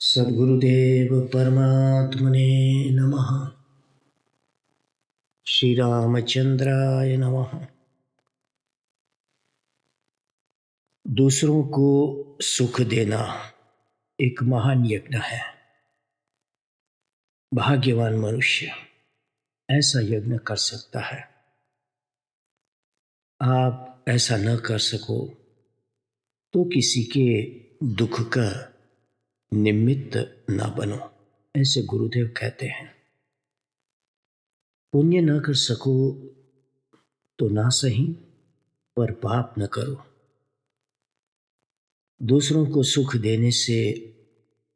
सद्गुरुदेव परमात्मने नमः। श्री रामचंद्राय नमः। दूसरों को सुख देना एक महान यज्ञ है। भाग्यवान मनुष्य ऐसा यज्ञ कर सकता है। आप ऐसा न कर सको तो किसी के दुख का निमित्त न बनो, ऐसे गुरुदेव कहते हैं। पुण्य न कर सको तो ना सही, पर पाप न करो। दूसरों को सुख देने से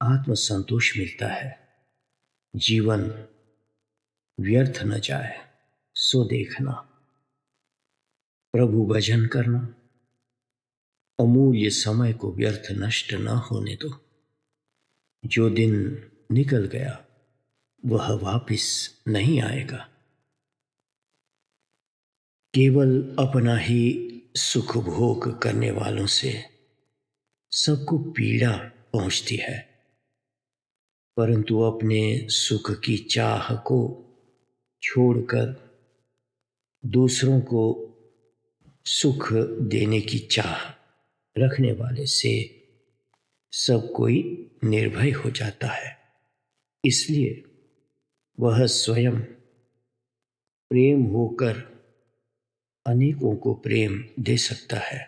आत्मसंतोष मिलता है। जीवन व्यर्थ न जाए सो देखना। प्रभु भजन करना। अमूल्य समय को व्यर्थ नष्ट न होने दो। जो दिन निकल गया वह वापस नहीं आएगा। केवल अपना ही सुख भोग करने वालों से सबको पीड़ा पहुंचती है, परंतु अपने सुख की चाह को छोड़कर दूसरों को सुख देने की चाह रखने वाले से सब कोई निर्भय हो जाता है। इसलिए वह स्वयं प्रेम होकर अनेकों को प्रेम दे सकता है।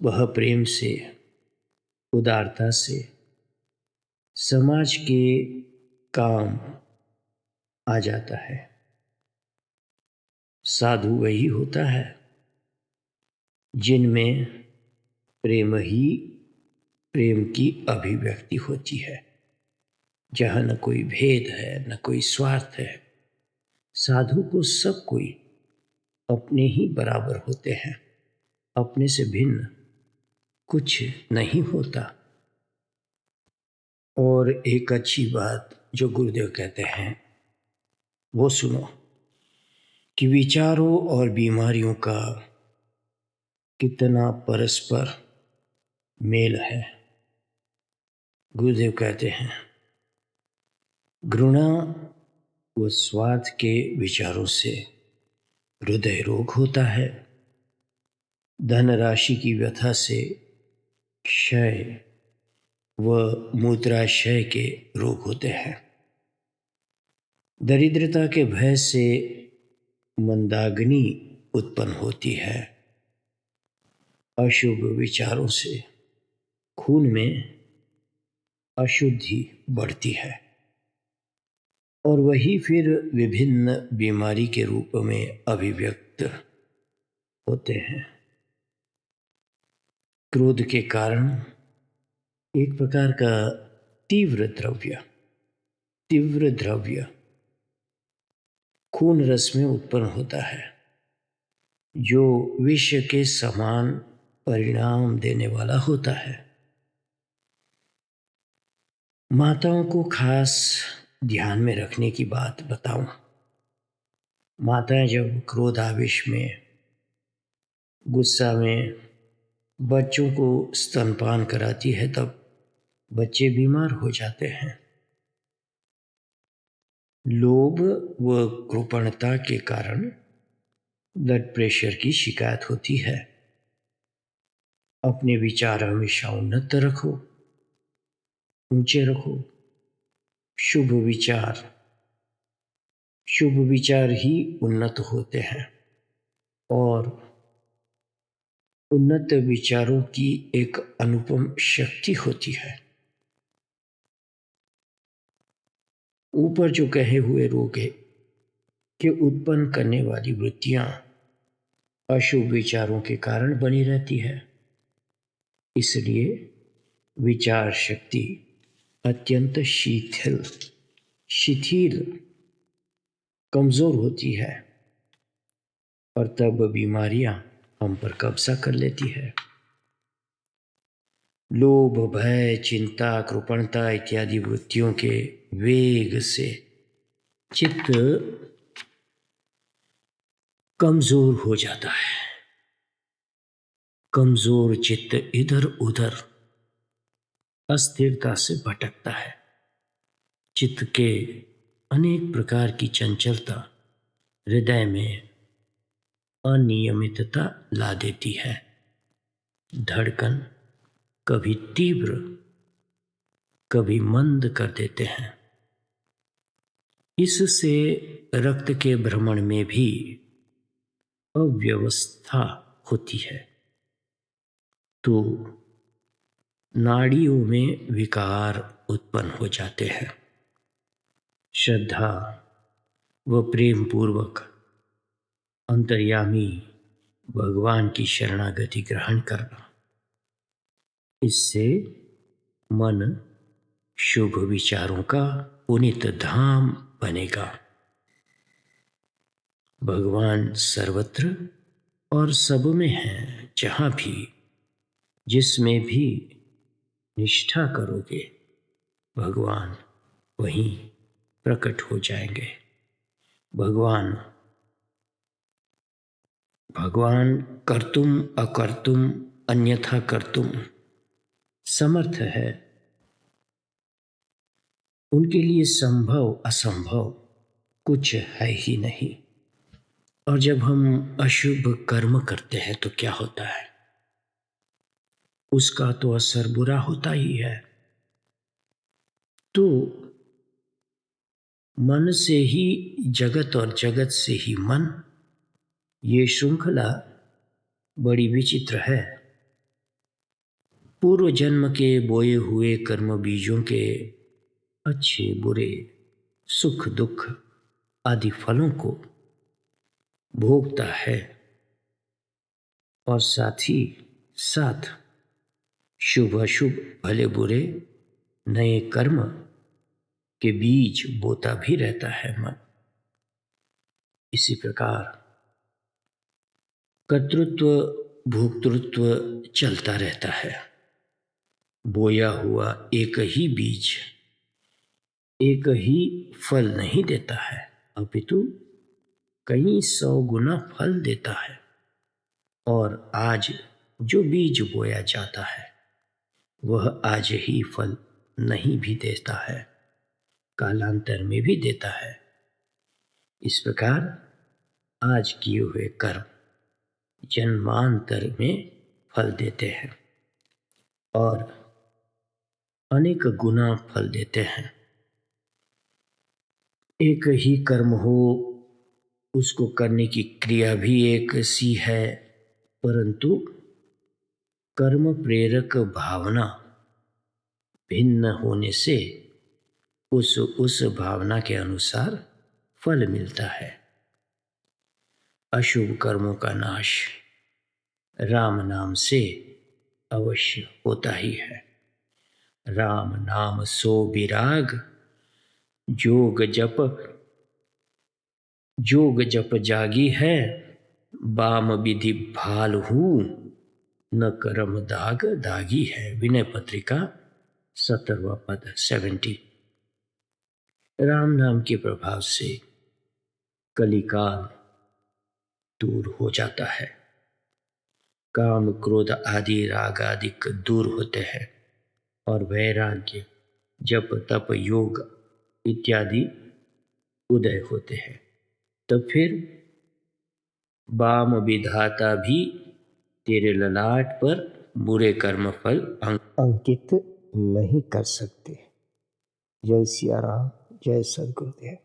वह प्रेम से, उदारता से समाज के काम आ जाता है। साधु वही होता है जिनमें प्रेम ही प्रेम की अभिव्यक्ति होती है, जहाँ न कोई भेद है न कोई स्वार्थ है। साधु को सब कोई अपने ही बराबर होते हैं। अपने से भिन्न कुछ नहीं होता। और एक अच्छी बात जो गुरुदेव कहते हैं वो सुनो कि विचारों और बीमारियों का कितना परस्पर मेल है। गुरुदेव कहते हैं घृणा व स्वार्थ के विचारों से हृदय रोग होता है। धनराशि की व्यथा से क्षय व मूत्राशय के रोग होते हैं। दरिद्रता के भय से मंदाग्नि उत्पन्न होती है। अशुभ विचारों से खून में अशुद्धि बढ़ती है और वही फिर विभिन्न बीमारी के रूप में अभिव्यक्त होते हैं। क्रोध के कारण एक प्रकार का तीव्र द्रव्य खून रस में उत्पन्न होता है, जो विष के समान परिणाम देने वाला होता है। माताओं को खास ध्यान में रखने की बात बताऊं। माताएं जब क्रोधावेश में, गुस्सा में बच्चों को स्तनपान कराती है तब बच्चे बीमार हो जाते हैं। लोभ व कृपणता के कारण ब्लड प्रेशर की शिकायत होती है। अपने विचार हमेशा उन्नत रखो, ऊंचे रखो। शुभ विचार ही उन्नत होते हैं और उन्नत विचारों की एक अनुपम शक्ति होती है। ऊपर जो कहे हुए रोग के उत्पन्न करने वाली वृत्तियां अशुभ विचारों के कारण बनी रहती है। इसलिए विचार शक्ति अत्यंत शिथिल कमजोर होती है और तब बीमारियां हम पर कब्जा कर लेती है। लोभ, भय, चिंता, कृपणता इत्यादि वृत्तियों के वेग से चित्त कमजोर हो जाता है। कमजोर चित्त इधर उधर अस्थिरता से भटकता है। चित्त के अनेक प्रकार की चंचलता हृदय में अनियमितता ला देती है। धड़कन कभी तीव्र कभी मंद कर देते हैं। इससे रक्त के भ्रमण में भी अव्यवस्था होती है, तो नाड़ियों में विकार उत्पन्न हो जाते हैं। श्रद्धा व प्रेम पूर्वक अंतर्यामी भगवान की शरणागति ग्रहण करना, इससे मन शुभ विचारों का पुनीत धाम बनेगा। भगवान सर्वत्र और सब में है। जहाँ भी जिसमें भी निष्ठा करोगे भगवान वहीं प्रकट हो जाएंगे। भगवान कर्तुम अकर्तुम अन्यथा कर्तुम समर्थ है। उनके लिए संभव असंभव कुछ है ही नहीं। और जब हम अशुभ कर्म करते हैं तो क्या होता है? उसका तो असर बुरा होता ही है। तो मन से ही जगत और जगत से ही मन, ये श्रृंखला बड़ी विचित्र है। पूर्व जन्म के बोए हुए कर्म बीजों के अच्छे बुरे सुख दुख आदि फलों को भोगता है और साथ ही साथ शुभ अशुभ भले बुरे नए कर्म के बीज बोता भी रहता है मन। इसी प्रकार कर्तृत्व भोक्तृत्व चलता रहता है। बोया हुआ एक ही बीज एक ही फल नहीं देता है, अपितु कई 100 गुना फल देता है। और आज जो बीज बोया जाता है वह आज ही फल नहीं भी देता है, कालांतर में भी देता है। इस प्रकार आज किए हुए कर्म जन्मांतर में फल देते हैं और अनेक गुना फल देते हैं। एक ही कर्म हो, उसको करने की क्रिया भी एक सी है, परंतु कर्म प्रेरक भावना भिन्न होने से उस भावना के अनुसार फल मिलता है। अशुभ कर्मों का नाश राम नाम से अवश्य होता ही है। राम नाम सो विराग जोग जप जागी है, बाम विधि भाल हूँ न कर्म दाग दागी है। विनय पत्रिका 17वां पद 70। राम नाम के प्रभाव से कलिकाल दूर हो जाता है। काम क्रोध आदि राग आदि दूर होते हैं और वैराग्य जप तप योग इत्यादि उदय होते हैं। तब फिर वाम विधाता भी तेरे ललाट पर बुरे कर्म फल अंकित नहीं कर सकते। जय सिया राम, जय सद्गुरुदेव।